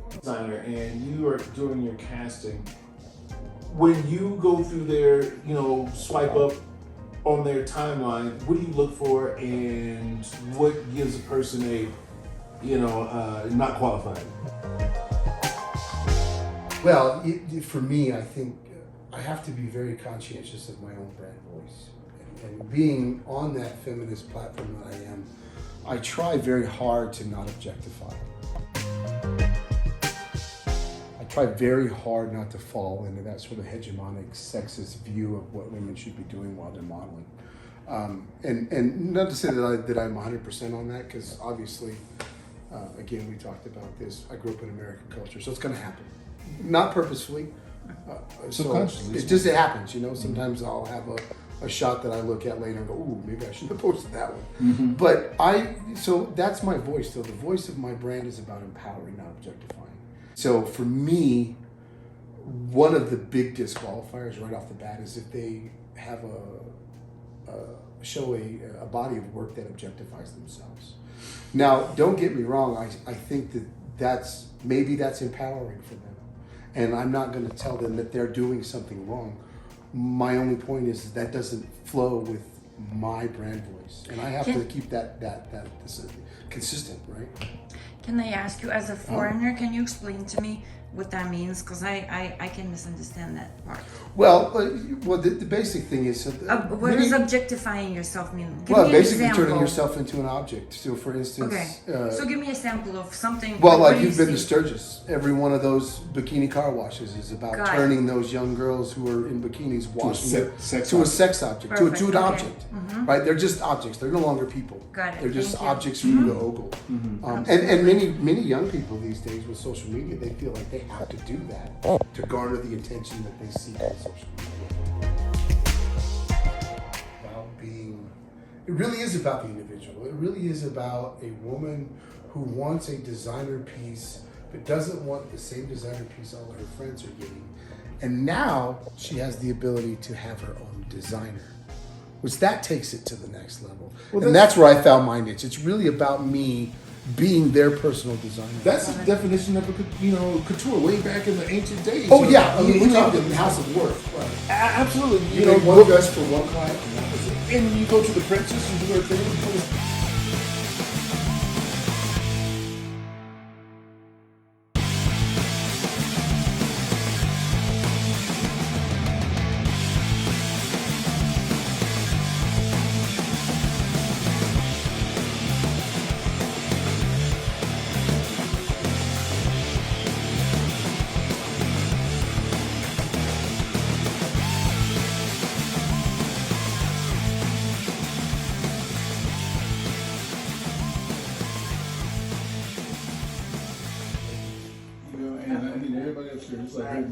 Designer, and you are doing your casting. When you go through their, swipe up on their timeline, what do you look for, and what gives a person a, not qualified? Well, for me, I think I have to be very conscientious of my own brand voice. And being on that feminist platform that I am, I try very hard to not objectify. I try very hard not to fall into that sort of hegemonic sexist view of what women should be doing while they're modeling. And not to say that I'm 100% on that, because obviously, again, we talked about this. I grew up in American culture, so it's going to happen. Not purposefully. Subconsciously. It happens, Sometimes I'll have a shot that I look at later and go, ooh, maybe I shouldn't have posted that one. Mm-hmm. But so that's my voice. So the voice of my brand is about empowering, not objectifying. So for me, one of the big disqualifiers right off the bat is if they have show a body of work that objectifies themselves. Now, don't get me wrong. I think that's empowering for them. And I'm not going to tell them that they're doing something wrong. My only point is that doesn't flow with my brand voice, and I have to keep that consistent, right? Can I ask you, as a foreigner, can you explain to me what that means? Because I can misunderstand that part. Well, the basic thing is... what does objectifying yourself mean? Give Well, me basically an example. turning yourself into an object. So, for instance... Okay, so give me a sample of something... Well, what like do you've been to see? Sturgis. Every one of those bikini car washes is about Got it. turning those young girls who are in bikinis washing sex a sex object, Perfect, to an okay. object, right? They're just objects. They're no longer people. Got it, They're just thank you. objects for you to ogle. And many young people these days with social media, they feel like they have to do that to garner the attention that they seek on social media. It really is about the individual. It really is about a woman who wants a designer piece but doesn't want the same designer piece all of her friends are getting. And now she has the ability to have her own designer, which that takes it to the next level. Well, and that's where I found my niche. It's really about me being their personal designer. That's the definition of couture way back in the ancient days. Oh yeah, I mean, we talked in the House of Worth. Right? Absolutely. You know, one dress for one client, and that was it. And you go to the princess and do her thing. And I need everybody upstairs, like,